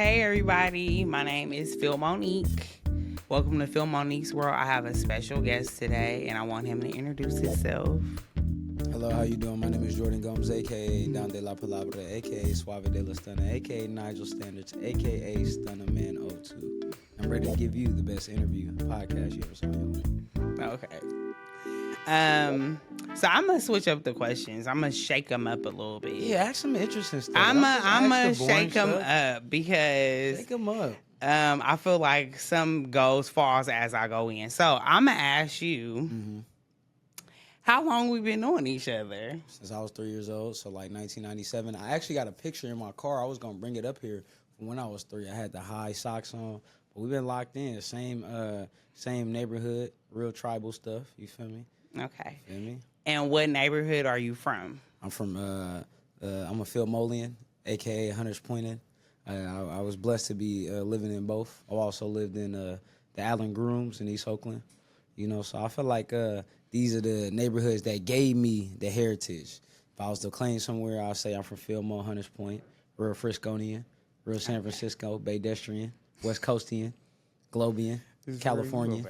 Hey everybody, my name is Fillmonique. Welcome to Fillmonique's World. I have a special guest today and I want him to introduce himself. Hello, how you doing? My name is Jordan Gomes, a.k.a. Don de la Palabra, a.k.a. Suave de la Stunna, a.k.a. Nigel Standards, a.k.a. Stunnaman 02. I'm ready to give you the best interview podcast you ever saw in your life. Okay. So I'm gonna switch up the questions. I'm gonna shake them up a little bit. Yeah, ask some interesting stuff. I'm gonna shake them up because shake them up. I feel like some falls as I go in. So I'm gonna ask you, how long we been knowing each other? Since I was 3 years old, so like 1997. I actually got a picture in my car. I was gonna bring it up here from when I was 3. I had the high socks on, but we've been locked in. Same neighborhood, real tribal stuff. You feel me? Okay. Feel me? And what neighborhood are you from? I'm from I'm a Fillmonique, aka Hunters Point. I was blessed to be living in both. I also lived in the Allen Grooms in East Oakland. You know, so I feel like these are the neighborhoods that gave me the heritage. If I was to claim somewhere, I'll say I'm from Fillmore, Hunters Point, real Frisconian, real San Francisco, Baydestrian, West Coastian, Globian, Californian.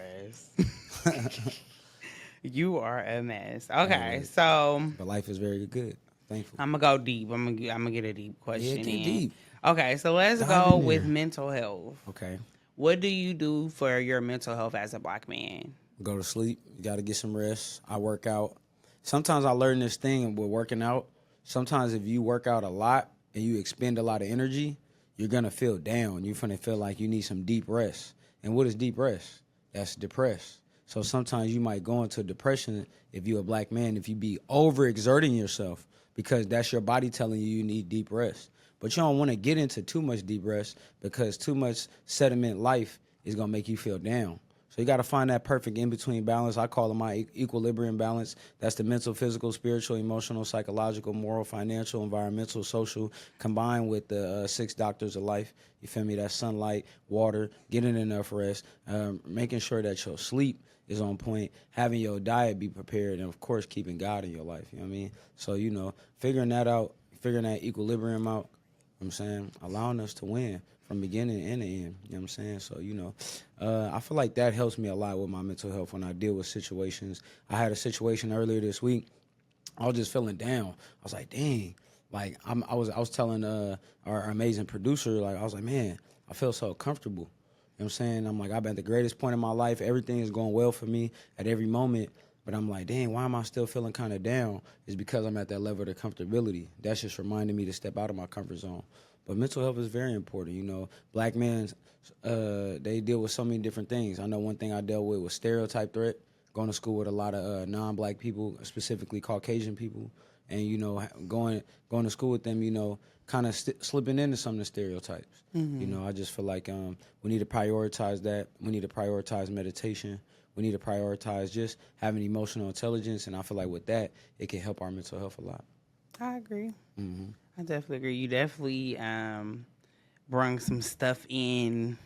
You are a mess. Okay, so but life is very good. Thankful. I'm gonna go deep. I'm gonna get a deep question. Yeah, get deep. Okay, so let's go with mental health. Okay. What do you do for your mental health as a black man? Go to sleep. You got to get some rest. I work out. Sometimes I learn this thing with working out. Sometimes if you work out a lot and you expend a lot of energy, you're going to feel down. You're going to feel like you need some deep rest. And what is deep rest? That's depressed. So sometimes you might go into depression if you're a black man, if you be overexerting yourself, because that's your body telling you need deep rest. But you don't want to get into too much deep rest because too much sediment life is going to make you feel down. So you got to find that perfect in-between balance. I call it my equilibrium balance. That's the mental, physical, spiritual, emotional, psychological, moral, financial, environmental, social, combined with the 6 doctors of life. You feel me? That's sunlight, water, getting enough rest, making sure that your sleep is on point, having your diet be prepared, and, of course, keeping God in your life. You know what I mean? So, you know, figuring that out, figuring that equilibrium out, you know what I'm saying, allowing us to win from beginning and the end, you know what I'm saying? So, you know, I feel like that helps me a lot with my mental health when I deal with situations. I had a situation earlier this week. I was just feeling down. I was like, dang. Like, I was telling our amazing producer, like, I was like, man, I feel so comfortable. You know what I'm saying? I'm like, I'm at the greatest point in my life. Everything is going well for me at every moment. But I'm like, dang, why am I still feeling kind of down? It's because I'm at that level of comfortability. That's just reminding me to step out of my comfort zone. But mental health is very important. You know, black men, they deal with so many different things. I know one thing I dealt with was stereotype threat, going to school with a lot of non-black people, specifically Caucasian people, and, you know, going to school with them, you know, kind of slipping into some of the stereotypes. You know, I just feel like we need to prioritize that. We need to prioritize meditation. We need to prioritize just having emotional intelligence, and I feel like with that, it can help our mental health a lot. I agree. I definitely agree. You definitely bring some stuff in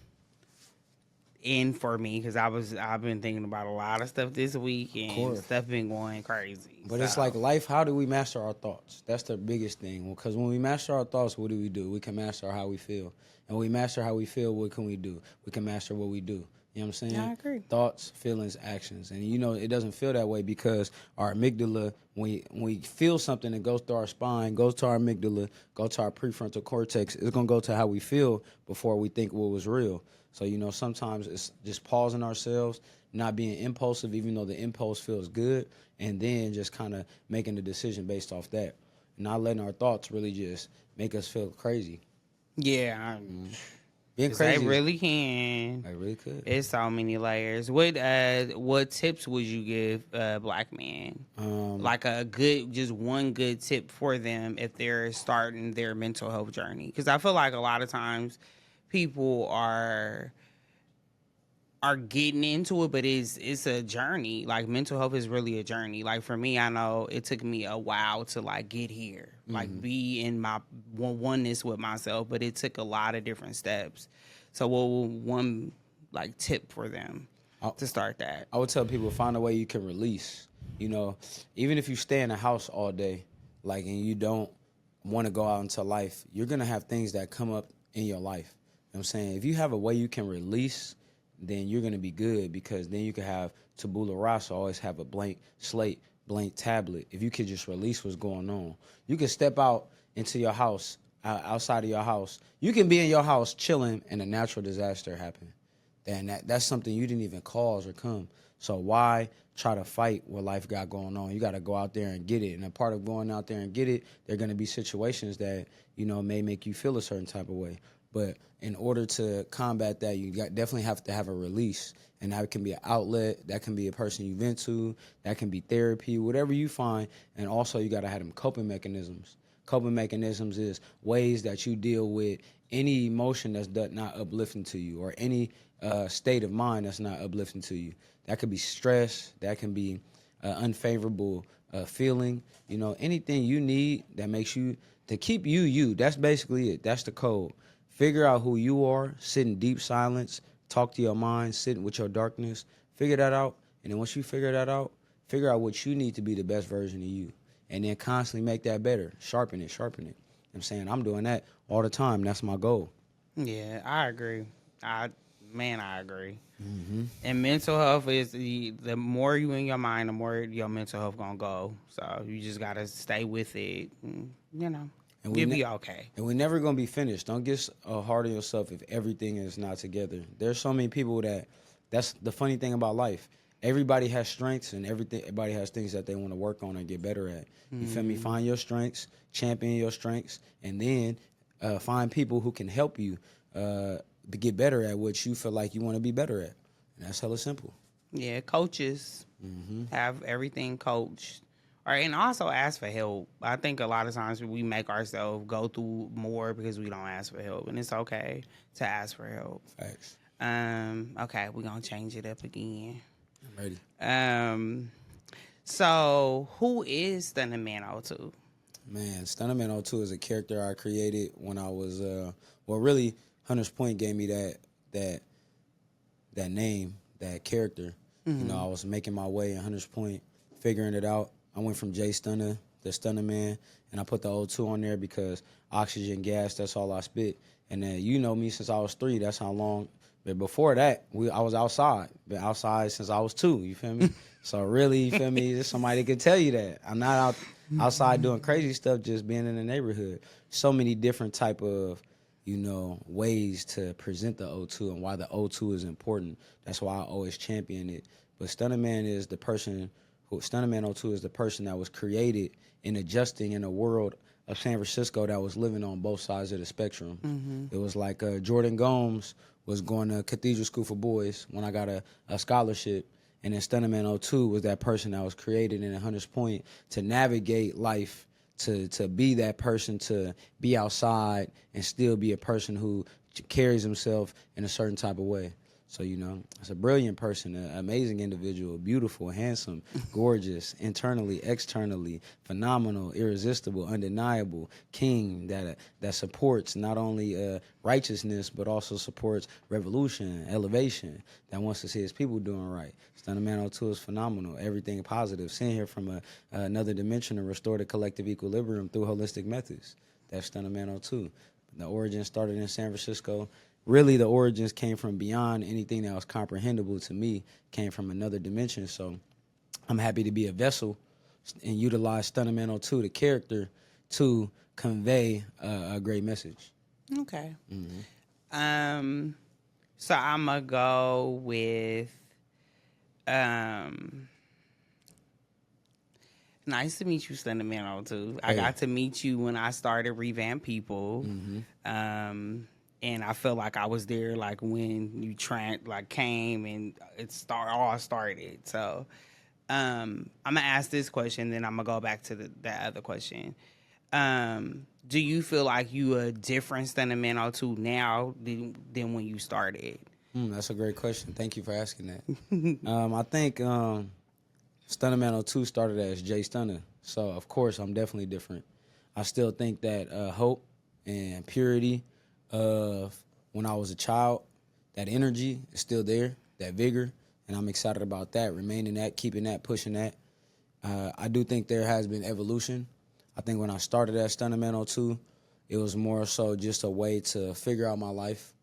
for me because I've been thinking about a lot of stuff this week and stuff been going crazy. But it's like life. How do we master our thoughts? That's the biggest thing. Because when we master our thoughts, what do? We can master how we feel. And when we master how we feel, what can we do? We can master what we do. You know what I'm saying? I agree. Thoughts, feelings, actions. And, you know, it doesn't feel that way because our amygdala, when we feel something, it goes through our spine, goes to our amygdala, goes to our prefrontal cortex. It's going to go to how we feel before we think what was real. So, you know, sometimes it's just pausing ourselves, not being impulsive, even though the impulse feels good, and then just kind of making the decision based off that. Not letting our thoughts really just make us feel crazy. Yeah. Being crazy. They really can. They really could. It's so many layers. What tips would you give black men? Like just one good tip for them if they're starting their mental health journey? Because I feel like a lot of times people are getting into it, but it's a journey. Like mental health is really a journey. Like for me, I know it took me a while to like get here, like be in my oneness with myself, but it took a lot of different steps. So what would one like tip for them to start that? I would tell people find a way you can release. You know, even if you stay in the house all day, like, and you don't want to go out into life, you're gonna have things that come up in your life. I'm saying? If you have a way you can release, then you're going to be good, because then you can have tabula rasa, always have a blank slate, blank tablet. If you could just release what's going on, you can step out into your house, outside of your house. You can be in your house chilling and a natural disaster happen. Then that's something you didn't even cause or come. So why try to fight what life got going on? You got to go out there and get it. And a part of going out there and get it, there are going to be situations that, may make you feel a certain type of way. But in order to combat that, you definitely have to have a release. And that can be an outlet. That can be a person you vent to. That can be therapy, whatever you find. And also, you got to have them coping mechanisms. Coping mechanisms is ways that you deal with any emotion that's not uplifting to you, or any state of mind that's not uplifting to you. That could be stress. That can be unfavorable feeling. Anything you need that makes you, to keep you. That's basically it. That's the code. Figure out who you are, sit in deep silence, talk to your mind, sit with your darkness, figure that out. And then once you figure that out, figure out what you need to be the best version of you. And then constantly make that better. Sharpen it. I'm saying I'm doing that all the time. That's my goal. Yeah, I agree. I agree. Mm-hmm. And mental health is the more you in your mind, the more your mental health gonna go. So you just gotta stay with it. And, you'll be okay. And we're never gonna be finished. Don't get hard on yourself if everything is not together. There's so many people that's the funny thing about life. Everybody has strengths, and everybody has things that they want to work on and get better at. You feel me? Find your strengths, champion your strengths, and then find people who can help you to get better at what you feel like you want to be better at. And that's hella simple. Yeah, coaches have everything coached. And also ask for help. I think a lot of times we make ourselves go through more because we don't ask for help, and it's okay to ask for help. Facts. Okay, we're gonna change it up again. I'm ready. So who is Stunnaman 02? Man, Stunnaman 02 is a character I created when I was really Hunter's Point gave me that name, that character. Mm-hmm. I was making my way in Hunter's Point, figuring it out. I went from J Stunner to Stunnaman, and I put the O2 on there because oxygen, gas, that's all I spit. And then me since I was 3, that's how long. But before that, I was outside. Been outside since I was 2, you feel me? So really, you feel me, there's somebody that can tell you that. I'm not outside doing crazy stuff, just being in the neighborhood. So many different type of, ways to present the O2 and why the O2 is important. That's why I always champion it. But Stunnaman is the person Stunnaman 02 is the person that was created in adjusting in a world of San Francisco that was living on both sides of the spectrum. Mm-hmm. It was like Jordan Gomes was going to Cathedral School for Boys when I got a scholarship, and then Stunnaman 02 was that person that was created in Hunters Point to navigate life, to be that person, to be outside and still be a person who carries himself in a certain type of way. So, it's a brilliant person, an amazing individual, beautiful, handsome, gorgeous, internally, externally, phenomenal, irresistible, undeniable, king that supports not only righteousness, but also supports revolution, elevation, that wants to see his people doing right. Stunnaman 02 is phenomenal, everything positive, sent here from another dimension to restore the collective equilibrium through holistic methods. That's Stunnaman 02. The origin started in San Francisco. Really, the origins came from beyond anything that was comprehensible to me, came from another dimension. So I'm happy to be a vessel and utilize Stunnaman 02, the character, to convey a great message. Okay. Mm-hmm. So I'm going to go with, nice to meet you, Stunnaman 02. I got to meet you when I started Revamp People. Mm-hmm. And I felt like I was there, like when you came and it all started. So I'm gonna ask this question, then I'm gonna go back to the other question. Do you feel like you a different Stunnaman 02 now than when you started? That's a great question. Thank you for asking that. I think Stunnaman 02 started as J Stunner, so of course I'm definitely different. I still think that hope and purity of when I was a child, that energy is still there, that vigor, and I'm excited about that, remaining that, keeping that, pushing that. I do think there has been evolution. I think when I started at Stunnaman 02, it was more so just a way to figure out my life,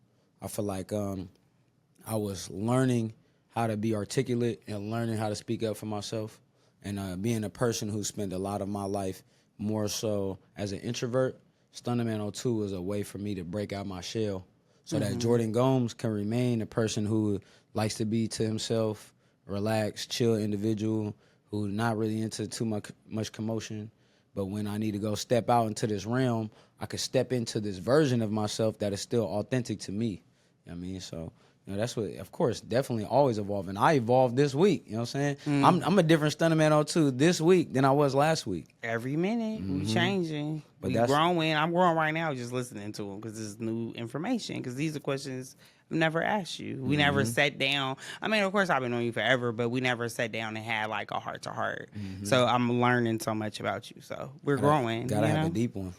I feel like I was learning how to be articulate and learning how to speak up for myself. And being a person who spent a lot of my life more so as an introvert, Stunnaman 02 was a way for me to break out my shell so that Jordan Gomes can remain a person who likes to be to himself, relaxed, chill individual, who not really into too much commotion. But when I need to go step out into this realm, I could step into this version of myself that is still authentic to me. You know what I mean? So, that's what, of course, definitely always evolving. I evolved this week, you know what I'm saying? I'm a different Stunnaman 02 this week than I was last week. Every minute, we changing. But we growing. I'm growing right now just listening to them because it's new information. Because these are questions I've never asked you. We never sat down. I mean, of course, I've been knowing you forever, but we never sat down and had like a heart-to-heart. So I'm learning so much about you. So we're growing. Gotta have a deep one.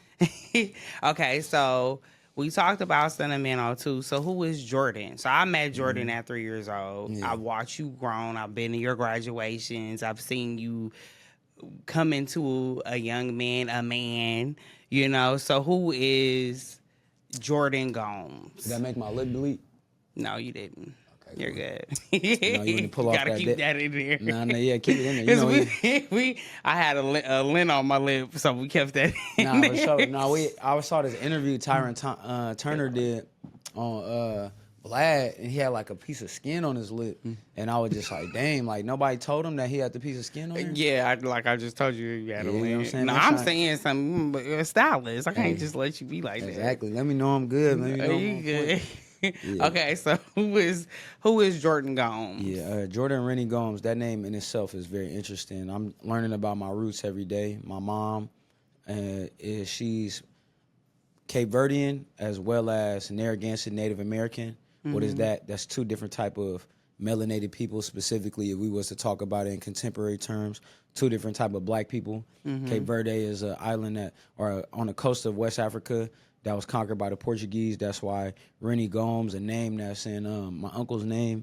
Okay, so we talked about Stunnaman 02. So who is Jordan? So I met Jordan at 3 years old. Yeah. I watched you grown. I've been to your graduations. I've seen you come into a young man, a man, So who is Jordan Gomes? Did that make my lip bleed? No, you didn't. Okay, you're good. You want to pull off gotta that keep that in there. Nah, yeah, keep it in there. I had a lint on my lip, so we kept that in there. I saw this interview Tyron Turner did on Vlad, and he had like a piece of skin on his lip, and I was just like, damn, like nobody told him that he had the piece of skin on there? Yeah, I just told you had a lint. You know what I'm saying? No, I'm saying something, but a stylist. I can't just let you be like that. Exactly. Let me know I'm good. Let me know you I'm good. Yeah. Okay, so who is Jordan Gomes? Yeah, Jordan Rennie Gomes. That name in itself is very interesting. I'm learning about my roots every day. My mom, she's Cape Verdean as well as Narragansett Native American. What is that? That's two different type of melanated people. Specifically, if we was to talk about it in contemporary terms, two different type of black people. Cape Verde is an island or on the coast of West Africa that was conquered by the Portuguese. That's why Rennie Gomes, a name that's in my uncle's names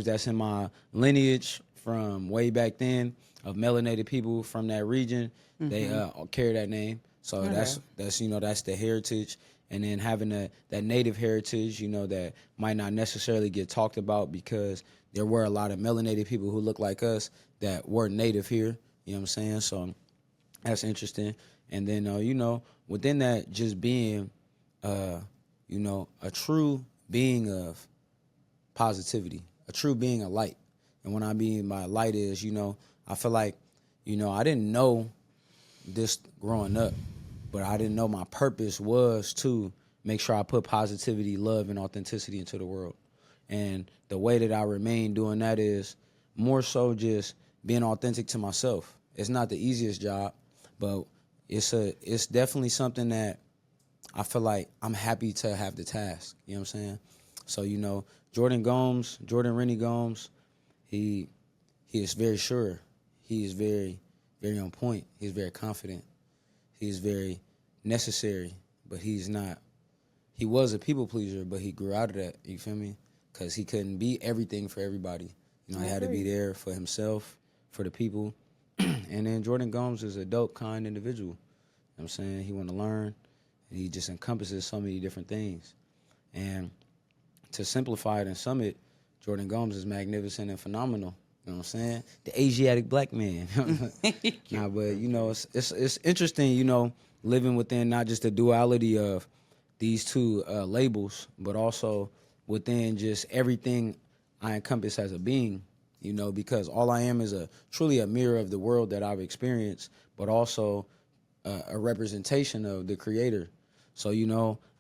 that's in my lineage from way back then of melanated people from that region. They carry that name. So that's that's the heritage. And then having that native heritage, that might not necessarily get talked about because there were a lot of melanated people who look like us that were native here. You know what I'm saying? So that's interesting. And then, within that, just being, a true being of positivity, a true being of light. And when I mean by light is, I feel like, I didn't know this growing up, but I didn't know my purpose was to make sure I put positivity, love, and authenticity into the world. And the way that I remain doing that is more so just being authentic to myself. It's not the easiest job, but it's definitely something that I feel like I'm happy to have the task. You know what I'm saying? So, Jordan Rennie Gomes, he is very sure. He is very, very on point. He's very confident. He's very necessary, but he's not. He was a people pleaser, but he grew out of that. You feel me? Because he couldn't be everything for everybody. He had to be there for himself, for the people. And then Jordan Gomes is a dope, kind individual. You know what I'm saying? He want to learn, and he just encompasses so many different things. And to simplify it and sum it, Jordan Gomes is magnificent and phenomenal. You know what I'm saying? The Asiatic black man. Nah, but it's interesting, living within not just the duality of these two labels, but also within just everything I encompass as a being. Because all I am is truly a mirror of the world that I've experienced, but also a representation of the Creator. So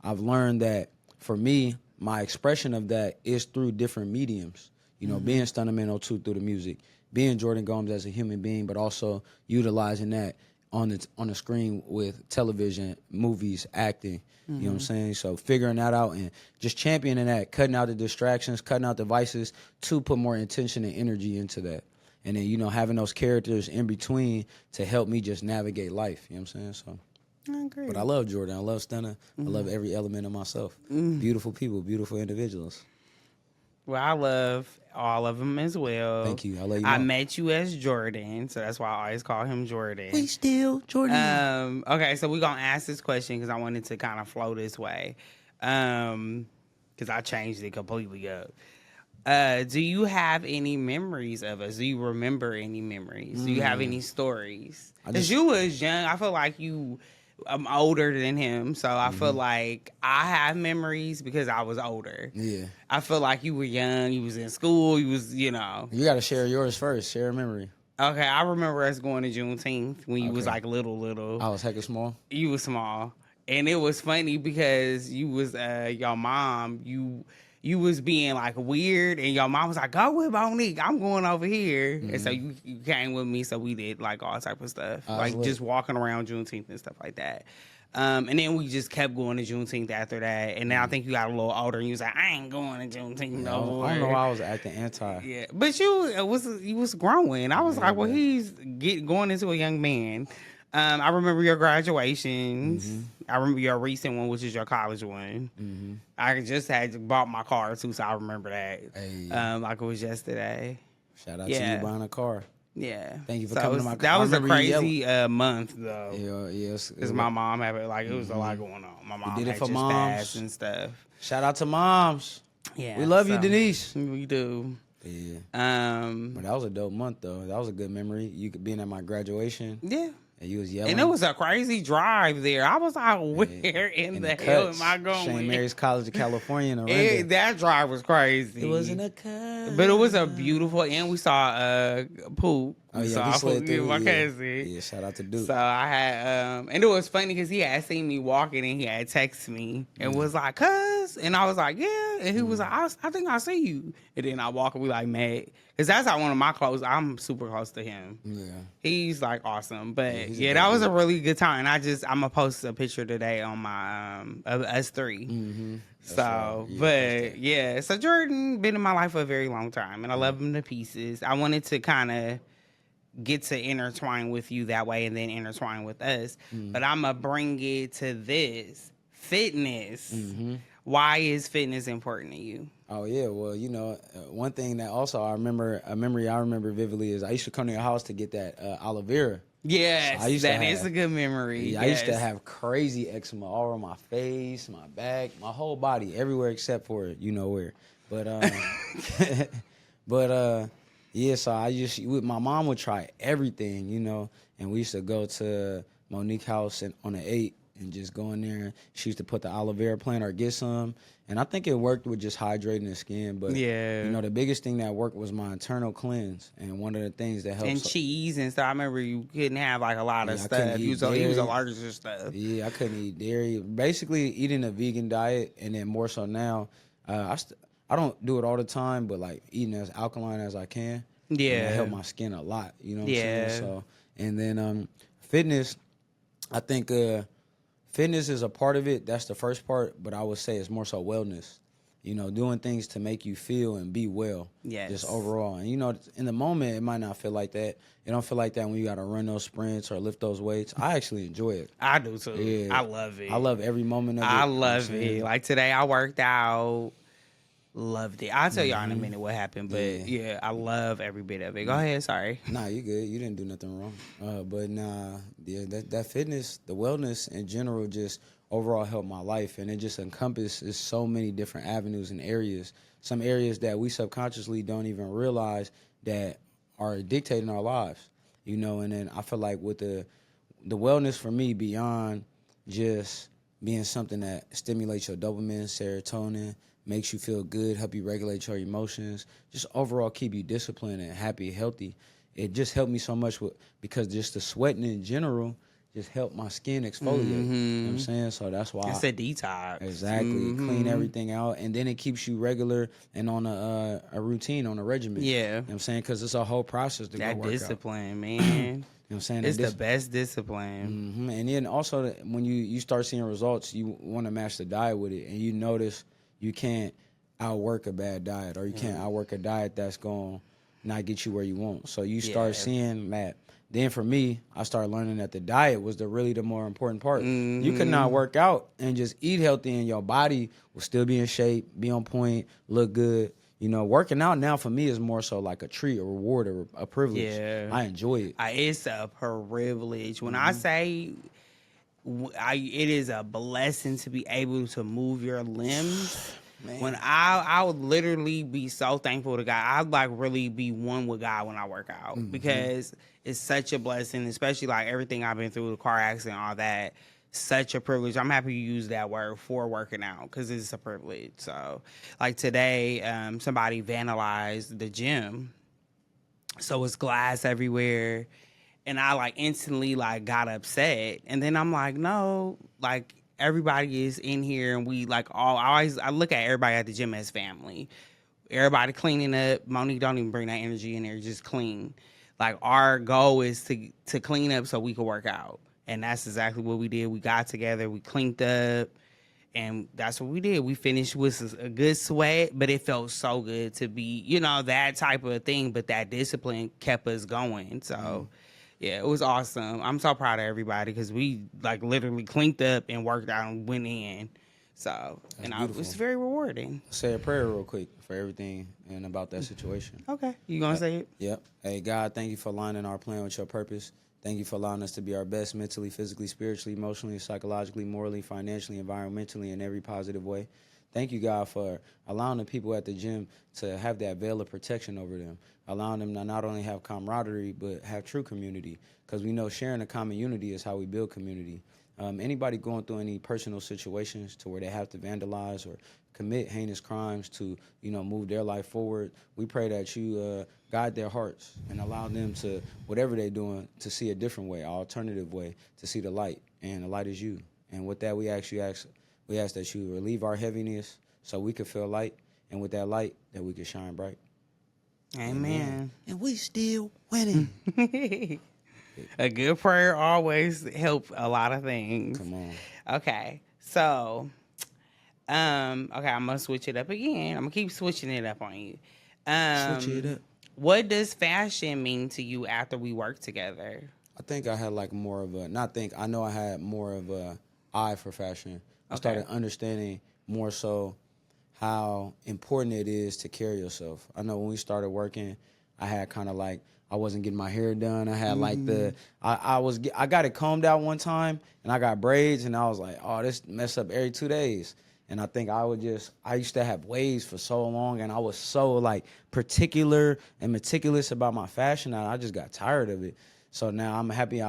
I've learned that for me, my expression of that is through different mediums. Being Stunnaman 02 through the music, being Jordan Gomes as a human being, but also utilizing that on the screen with television, movies, acting. You know what I'm saying? So figuring that out and just championing that, cutting out the distractions, cutting out the vices to put more intention and energy into that. And then, having those characters in between to help me just navigate life. You know what I'm saying? So I agree. But I love Jordan. I love Stunna. I love every element of myself. Beautiful people, beautiful individuals. Well, I love all of them as well. Thank you. I love you. I met you as Jordan, so that's why I always call him Jordan. We still Jordan. Okay, so we're going to ask this question because I wanted to kind of flow this way. because I changed it completely up. Do you have any memories of us? Do you remember any memories? Do you have any stories? Because you was young. I feel like I'm older than him, so I feel like I have memories because I was older. Yeah. I feel like you were young. You was in school. You was, You got to share yours first. Share a memory. Okay, I remember us going to Juneteenth when you was like little. I was hecka small. You was small. And it was funny because you was your mom, you was being like weird, and your mom was like, "Go with Monique, I'm going over here." And so you came with me, so we did like all type of stuff, like just walking around Juneteenth and stuff like that. And then we just kept going to Juneteenth after that. And then I think you got a little older, and you was like, "I ain't going to Juneteenth no more." I don't know why I was acting anti. Yeah, but you was growing. I was like, well, he's going into a young man. I remember your graduations. I remember your recent one, which is your college one. I just had bought my car too, so I remember that. Hey. Like it was yesterday. Shout out to you buying a car. Yeah. Thank you for coming to my car. That was a crazy month though. Yeah. Because my mom had it was a lot going on. My mom did it had for just moms passed and stuff. Shout out to moms. Yeah. We love you, Denise. We do. Yeah. But that was a dope month though. That was a good memory. You could being at my graduation. Yeah. And you was yelling. And it was a crazy drive there. I was like, where in the hell am I going? St. Mary's College of California in Orinda. That drive was crazy. It wasn't a cut. But it was a beautiful, and we saw Poop. Oh, yeah, he slid through. My cousin. Yeah, shout out to Duke. So I had, and it was funny because he had seen me walking and he had texted me and was like, "Cuz," and I was like, "Yeah," and he was like, "I think I see you," and then I walk and we like mad because that's like one of my close. I'm super close to him. Yeah, he's like awesome, but yeah, that was a really good time. And I'm gonna post a picture today on my us 3. So, right. But yeah, so Jordan been in my life for a very long time, and I love him to pieces. I wanted to kind of get to intertwine with you that way and then intertwine with us. But I'm going to bring it to this. Fitness. Why is fitness important to you? Oh, yeah. Well, one thing that also a memory I remember vividly is I used to come to your house to get that aloe vera. Yes, so that is a good memory. Yeah, I used to have crazy eczema all over my face, my back, my whole body, everywhere except for you know where. But, yeah, so my mom would try everything, and we used to go to Monique house on the 8 and just go in there. She used to put the aloe vera plant or get some, and I think it worked with just hydrating the skin. But the biggest thing that worked was my internal cleanse, and one of the things that helps. And cheese and stuff. I remember you couldn't have like a lot of stuff. He was allergic to stuff. Yeah, I couldn't eat dairy. Basically, eating a vegan diet, and then more so now, I don't do it all the time, but like eating as alkaline as I can. Yeah, it helped my skin a lot. You know what I'm saying? So, and then fitness, I think fitness is a part of it. That's the first part, but I would say it's more so wellness. Doing things to make you feel and be well. Yes. Just overall. And in the moment, it might not feel like that. It don't feel like that when you got to run those sprints or lift those weights. I actually enjoy it. I do too. Yeah. I love it. I love every moment of it. I love it. Like today, I worked out. Loved it. I'll tell y'all in a minute what happened, but yeah, I love every bit of it. Go ahead, sorry. Nah, you good. You didn't do nothing wrong. But nah, yeah, that fitness, the wellness in general, just overall helped my life, and it just encompasses so many different avenues and areas. Some areas that we subconsciously don't even realize that are dictating our lives, And then I feel like with the wellness for me, beyond just being something that stimulates your dopamine, serotonin, makes you feel good, help you regulate your emotions, just overall keep you disciplined and happy, healthy. It just helped me so much because just the sweating in general just helped my skin exfoliate. You know what I'm saying? So that's why. It's a detox. Exactly. Clean everything out. And then it keeps you regular and on a routine, on a regimen. Yeah. You know what I'm saying? Because it's a whole process to go work out. That discipline, man. You know what I'm saying? It's the best discipline. And then also when you start seeing results, you want to match the diet with it. And you notice you can't outwork a bad diet, or you can't outwork a diet that's going to not get you where you want. So you start seeing that. Then for me, I started learning that the diet was the more important part. You could not work out and just eat healthy, and your body will still be in shape, be on point, look good. Working out now for me is more so like a treat, a reward, or a privilege. Yeah. I enjoy it. It's a privilege. When I say it is a blessing to be able to move your limbs. When I would literally be so thankful to God. I'd like really be one with God when I work out because it's such a blessing, especially like everything I've been through, the car accident, all that. Such a privilege. I'm happy you use that word for working out because it's a privilege. So, like today, somebody vandalized the gym, so it's glass everywhere, and I like instantly like got upset, and then I'm like, no, like everybody is in here, and we like all. I look at everybody at the gym as family. Everybody cleaning up. Monique don't even bring that energy in there. Just clean. Like our goal is to clean up so we can work out. And that's exactly what we did. We got together, we cleaned up, and that's what we did. We finished with a good sweat, but it felt so good to be, that type of thing. But that discipline kept us going. So, yeah, it was awesome. I'm so proud of everybody because we like literally cleaned up and worked out and went in. So, it was very rewarding. Say a prayer real quick for everything and about that situation. Okay. You going to say it? Yep. Hey, God, thank you for aligning our plan with your purpose. Thank you for allowing us to be our best mentally, physically, spiritually, emotionally, psychologically, morally, financially, environmentally, in every positive way. Thank you, God, for allowing the people at the gym to have that veil of protection over them, allowing them to not only have camaraderie, but have true community, because we know sharing a common unity is how we build community. Anybody going through any personal situations to where they have to vandalize or commit heinous crimes to, move their life forward, we pray that you guide their hearts and allow them to, whatever they're doing, to see a different way, an alternative way, to see the light. And the light is you. And with that, we ask that you relieve our heaviness so we can feel light. And with that light, that we can shine bright. Amen. And we still winning. A good prayer always helps a lot of things. Come on. Okay. So, I'm going to switch it up again. I'm going to keep switching it up on you. Switch it up. What does fashion mean to you after we work together? I think I had like more of a, I know I had more of a eye for fashion. I started understanding more so how important it is to carry yourself. I know when we started working, I had kind of like, I wasn't getting my hair done. I had like I got it combed out one time and I got braids and I was like, oh, this mess up every 2 days. And I think I used to have waves for so long and I was so like particular and meticulous about my fashion. I just got tired of it. So now I'm happy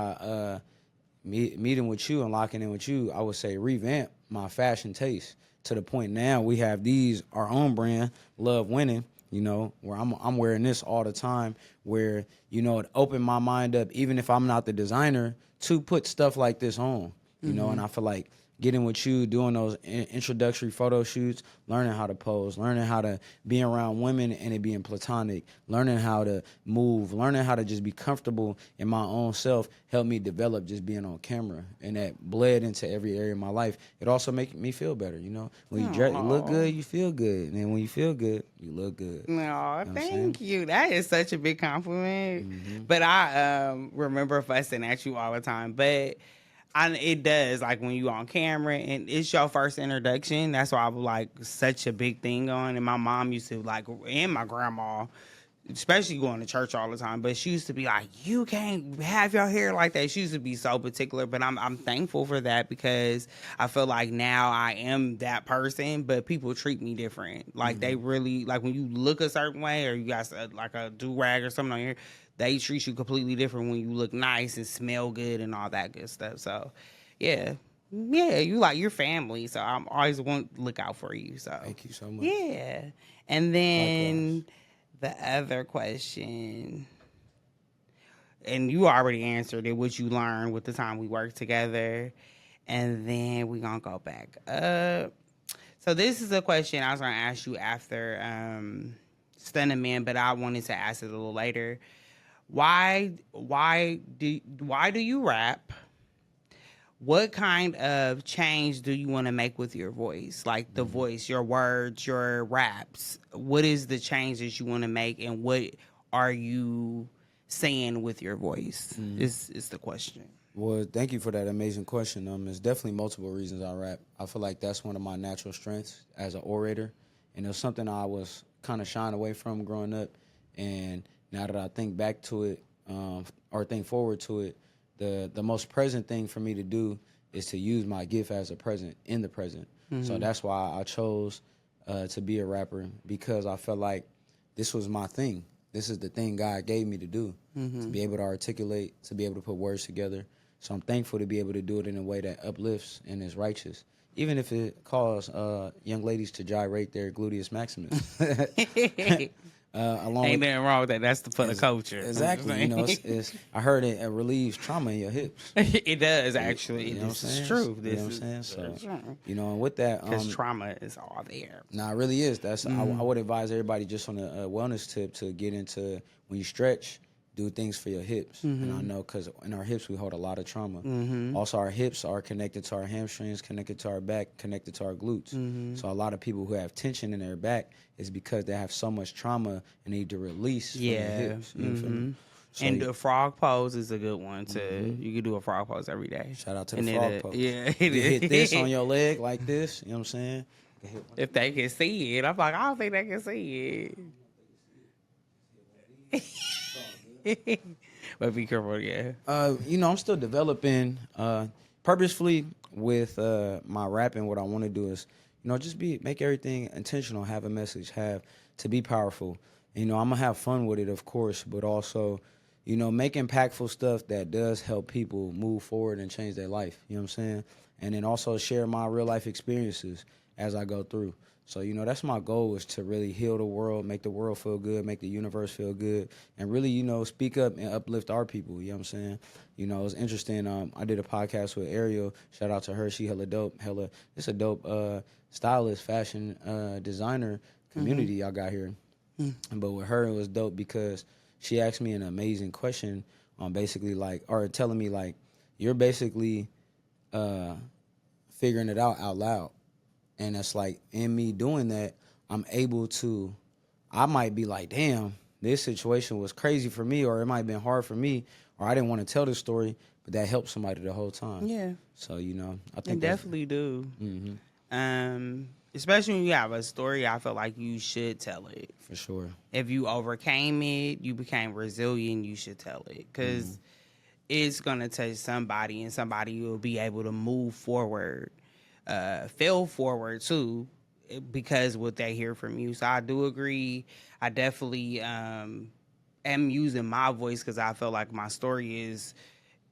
meeting with you and locking in with you, I would say revamp my fashion taste to the point now we have our own brand, Love Winning, where I'm wearing this all the time, where, it opened my mind up, even if I'm not the designer, to put stuff like this on, and I feel like getting with you, doing those introductory photo shoots, learning how to pose, learning how to be around women and it being platonic, learning how to move, learning how to just be comfortable in my own self helped me develop just being on camera. And that bled into every area of my life. It also makes me feel better, When you dress, you look good, you feel good. And then when you feel good, you look good. No, thank you. That is such a big compliment. But I remember fussing at you all the time. But it does, like when you on camera and it's your first introduction. That's why I was like such a big thing on. And my mom used to like, and my grandma, especially going to church all the time. But she used to be like, you can't have your hair like that. She used to be so particular. But I'm thankful for that because I feel like now I am that person. But people treat me different. Like they really, like when you look a certain way or you got like a do-rag or something on your hair, they treat you completely different when you look nice and smell good and all that good stuff. So, yeah, you like your family. So I'm always want to look out for you. So thank you so much. Yeah, and then the other question, and you already answered it. What you learned with the time we worked together, and then we're gonna go back up. So this is a question I was gonna ask you after Stunnaman, but I wanted to ask it a little later. Why do you rap? What kind of change do you want to make with your voice? Like the voice, your words, your raps. What is the change that you want to make and what are you saying with your voice? Is the question. Well, thank you for that amazing question. There's definitely multiple reasons I rap. I feel like that's one of my natural strengths as an orator. And it was something I was kind of shying away from growing up. And now that I think back to it, or think forward to it, the most present thing for me to do is to use my gift as a present in the present. So that's why I chose to be a rapper because I felt like this was my thing. This is the thing God gave me to do, to be able to articulate, to be able to put words together. So I'm thankful to be able to do it in a way that uplifts and is righteous, even if it calls young ladies to gyrate their gluteus maximus. Ain't nothing wrong with that. That's for the culture. Exactly. You know, I heard it relieves trauma in your hips. It does, actually. You know This is true. You know what I'm saying? So, you know, and with that, because trauma is all there. Nah, it really is. That's I would advise everybody just on a wellness tip to get into when you stretch, do things for your hips. And I know because in our hips we hold a lot of trauma. Also, our hips are connected to our hamstrings, connected to our back, connected to our glutes. So a lot of people who have tension in their back is because they have so much trauma and need to release from their hips. You feel me? So and the frog pose is a good one too. You can do a frog pose every day. Shout out to the frog pose. Yeah, you hit this on your leg like this. You know what I'm saying? If they can see it, I'm like, I don't think they can see it. But be careful, yeah. You know, I'm still developing purposefully with my rapping. What I want to do is, you know, just make everything intentional, have a message, have to be powerful. And, you know, I'm gonna have fun with it, of course, but also, you know, make impactful stuff that does help people move forward and change their life. You know what I'm saying? And then also share my real life experiences as I go through. So, you know, that's my goal, is to really heal the world, make the world feel good, make the universe feel good, and really, you know, speak up and uplift our people. You know what I'm saying? You know, it was interesting. I did a podcast with Ariel. Shout out to her. She hella dope. It's a dope stylist, fashion designer community y'all got here. But with her, it was dope because she asked me an amazing question on basically or telling me you're basically figuring it out loud. And that's in me doing that, I'm able to, I might be like, damn, this situation was crazy for me, or it might have been hard for me, or I didn't want to tell this story, but that helped somebody the whole time. Yeah. So, you know, I think they definitely do. Especially when you have a story, I feel like you should tell it. For sure. If you overcame it, you became resilient, you should tell it. Because it's going to touch somebody, and somebody will be able to move forward. Fail forward too, because what they hear from you. So I do agree. I definitely am using my voice because I feel like my story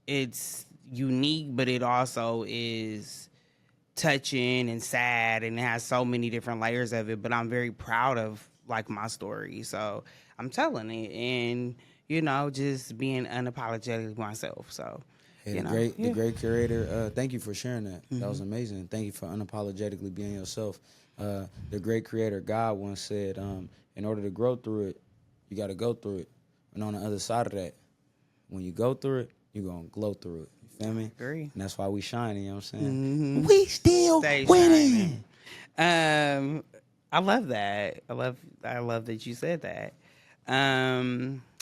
it's unique, but it also is touching and sad, and it has so many different layers of it. But I'm very proud of my story, so I'm telling it, and you know, just being unapologetically myself. So. Hey, the great curator, thank you for sharing that. That was amazing. Thank you for unapologetically being yourself. The great creator, God, once said, in order to grow through it, you got to go through it. And on the other side of that, when you go through it, you're going to glow through it. You feel me? Agree. And that's why we shining, you know what I'm saying? We still Stay winning. I love that. I love that you said that.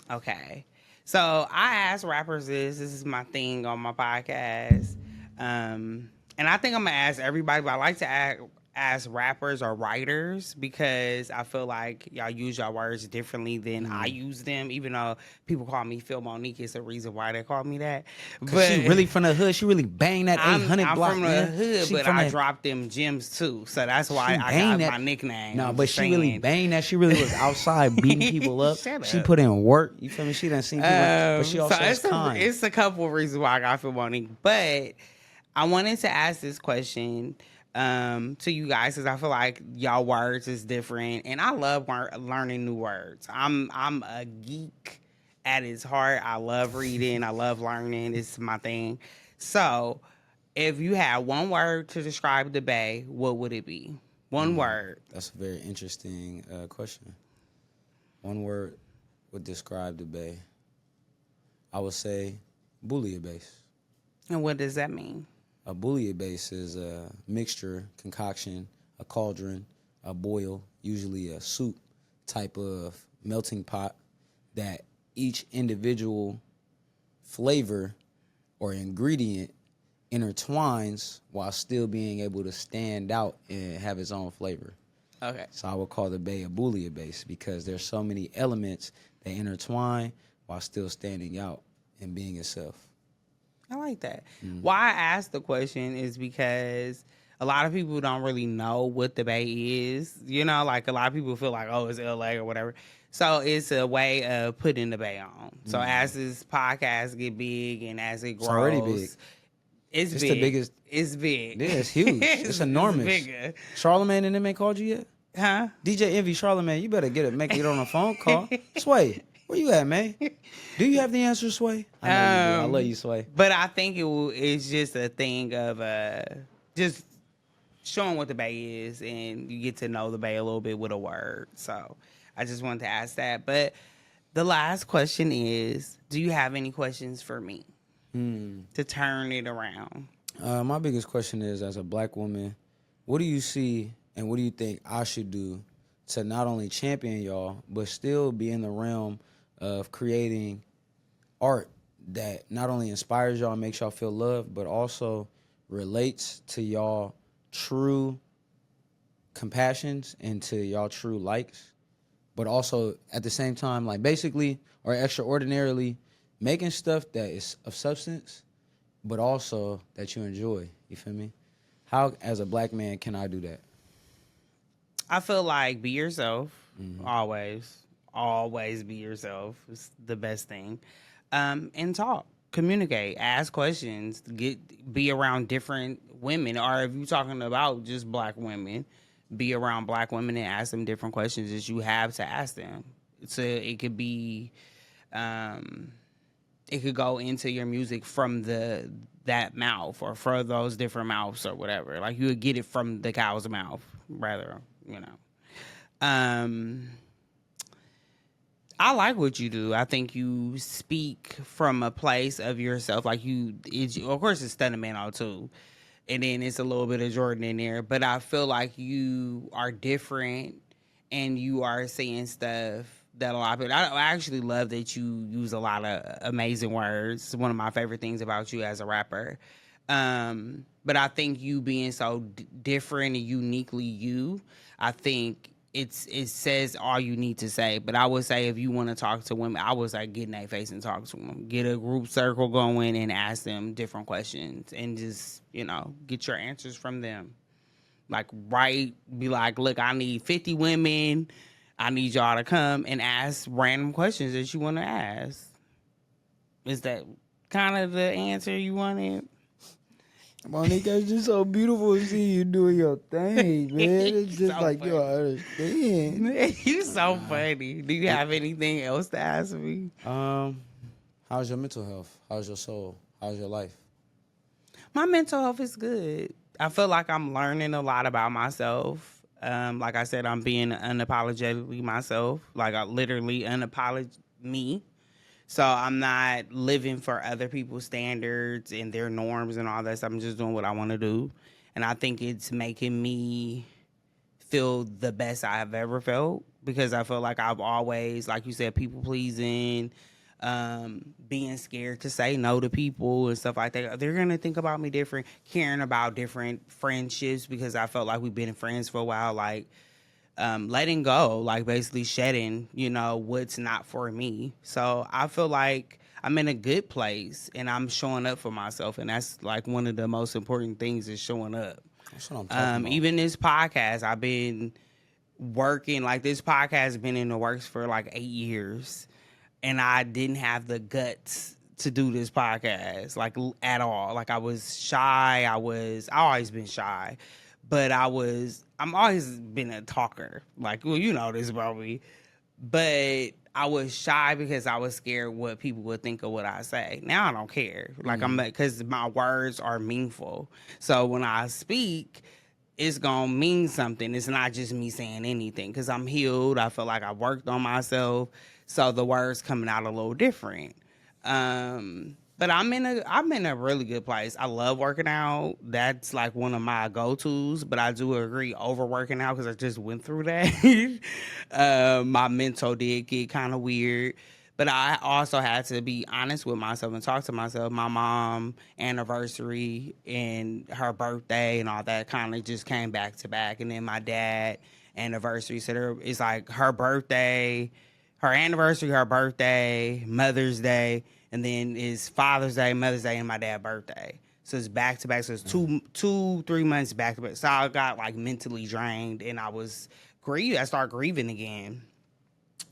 Okay. So I ask rappers this. This is my thing on my podcast. And I think I'm going to ask everybody, but I like to ask rappers or writers because I feel like y'all use your words differently than I use them. Even though people call me Fillmonique, it's a reason why they call me that. But she really from the hood. She really bang that 800 I'm block, from the hood, but I dropped them gems too. So that's why I got my nickname. No, but she really banged that. She really was outside beating people up. She put in work. You feel me? She done seen people, but she also is kind. It's a couple of reasons why I got Fillmonique, but I wanted to ask this question to you guys because I feel like y'all words is different, and I love learning new words. I'm a geek at its heart. I love reading. I love learning. It's my thing. So, if you had one word to describe the Bay, what would it be? One word. That's a very interesting question. One word would describe the Bay. I would say bouillabaisse. And what does that mean? A bouillabaisse is a mixture, concoction, a cauldron, a boil, usually a soup type of melting pot that each individual flavor or ingredient intertwines while still being able to stand out and have its own flavor. Okay. So I would call the Bay a bouillabaisse because there's so many elements that intertwine while still standing out and being itself. I like that. Why I asked the question is because a lot of people don't really know what the Bay is. You know, like a lot of people feel like, oh, it's LA or whatever. So it's a way of putting the Bay on. So as this podcast get big and as it It's already big. grows, it's It's big. the biggest. It's big. Yeah, it's huge. It's enormous. It's bigger. Charlamagne and them ain't called you yet? Huh? DJ Envy, Charlamagne, you better make it on a phone call. Sway, where you at, man? Do you have the answer, Sway? I know you do. I love you, Sway. But I think it's just a thing of just showing what the Bay is, and you get to know the Bay a little bit with a word. So I just wanted to ask that. But the last question is, do you have any questions for me to turn it around? My biggest question is, as a black woman, what do you see and what do you think I should do to not only champion y'all, but still be in the realm of creating art that not only inspires y'all and makes y'all feel loved, but also relates to y'all true compassions and to y'all true likes, but also at the same time, like basically or extraordinarily making stuff that is of substance, but also that you enjoy. You feel me? How, as a black man, can I do that? I feel like be yourself. Always be yourself. It's the best thing. And talk, communicate, ask questions, be around different women. Or if you're talking about just black women, be around black women and ask them different questions that you have to ask them. So it could be, it could go into your music from that mouth or for those different mouths or whatever. Like you would get it from the cow's mouth, rather. You know, I like what you do. I think you speak from a place of yourself. Like of course, it's Stunnaman too, and then it's a little bit of Jordan in there. But I feel like you are different, and you are saying stuff that a lot of people. I actually love that you use a lot of amazing words. It's one of my favorite things about you as a rapper. But I think you being so different and uniquely you, I think it says all you need to say. But I would say if you want to talk to women, I would say get in their face and talk to them. Get a group circle going and ask them different questions and just, get your answers from them. Like, be like, look, I need 50 women. I need y'all to come and ask random questions that you want to ask. Is that kind of the answer you wanted? Monique, it's just so beautiful to see you doing your thing, man. It's just so like funny. you don't understand. You're so funny. Do you have anything else to ask me? How's your mental health? How's your soul? How's your life? My mental health is good. I feel like I'm learning a lot about myself. Like I said, I'm being unapologetically myself. Like I literally me. So I'm not living for other people's standards and their norms and all that stuff. I'm just doing what I want to do. And I think it's making me feel the best I've ever felt because I feel like I've always, like you said, people pleasing, being scared to say no to people and stuff like that. They're going to think about me different, caring about different friendships because I felt like we've been friends for a while, like letting go, like basically shedding, what's not for me. So I feel like I'm in a good place and I'm showing up for myself. And that's like one of the most important things is showing up. That's what I'm talking about. Even this podcast, I've been working, like this podcast has been in the works for like 8 years. And I didn't have the guts to do this podcast, like at all. Like I was shy. I always been shy, but I'm always been a talker. Like, well, you know this about me. But I was shy because I was scared what people would think of what I say. Now I don't care. Like because my words are meaningful. So when I speak, it's going to mean something. It's not just me saying anything because I'm healed. I feel like I worked on myself. So the words coming out a little different. But I'm in a really good place. I love working out. That's like one of my go-tos. But I do agree overworking out because I just went through that. My mental did get kind of weird. But I also had to be honest with myself and talk to myself. My mom anniversary and her birthday and all that kind of just came back to back. And then my dad anniversary. So it's like her birthday, her anniversary, her birthday, Mother's Day, and then it's Father's Day, Mother's Day, and my dad's birthday. So it's back to back. So it's 3 months back to back. So I got like mentally drained, and I was grieved. I started grieving again.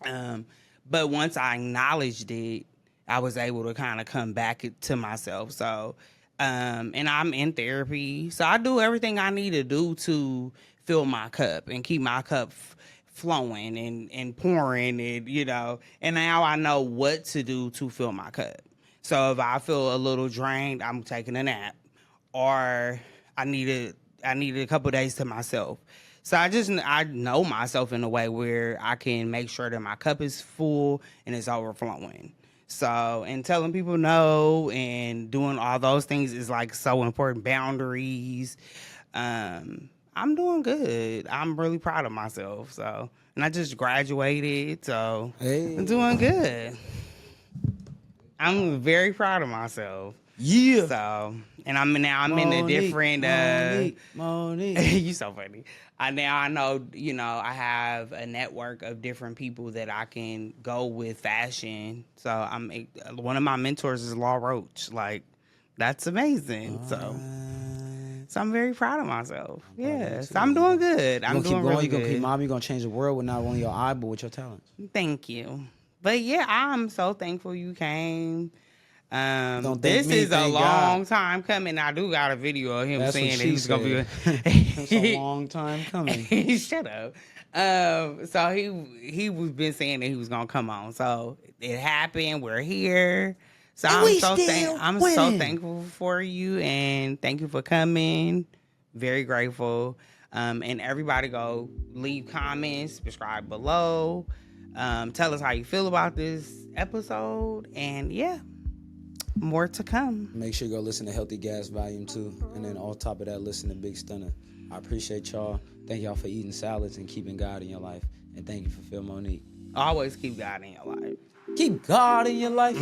But once I acknowledged it, I was able to kind of come back to myself. So, and I'm in therapy. So I do everything I need to do to fill my cup and keep my cup flowing and pouring and, and now I know what to do to fill my cup. So if I feel a little drained, I'm taking a nap, or I needed a couple days to myself. So I know myself in a way where I can make sure that my cup is full and it's overflowing. So, and telling people no and doing all those things is like so important. Boundaries. I'm doing good. I'm really proud of myself. So, and I just graduated. So, I'm doing good. I'm very proud of myself. Yeah. So, and I'm in a different. Monique. You so funny. I know. I have a network of different people that I can go with fashion. So one of my mentors is Law Roach. Like, that's amazing. So I'm very proud of myself. Yeah. So I'm doing good. I'm doing really good. You're gonna keep mobbing. You're gonna change the world with not only your eye but with your talents. Thank you. But yeah, I'm so thankful you came. This is a long time coming. I do got a video of him saying that he's gonna be. It's a long time coming. Shut up. So he was been saying that he was gonna come on. So it happened. We're here. So I'm so thankful for you, and thank you for coming. Very grateful. And everybody go leave comments, subscribe below. Tell us how you feel about this episode, and yeah. More to come. Make sure you go listen to Healthy Gas Volume 2. And then on top of that, listen to Big Stunner. I appreciate y'all. Thank y'all for eating salads and keeping God in your life. And thank you for Fillmonique. Always keep God in your life. Keep God in your life.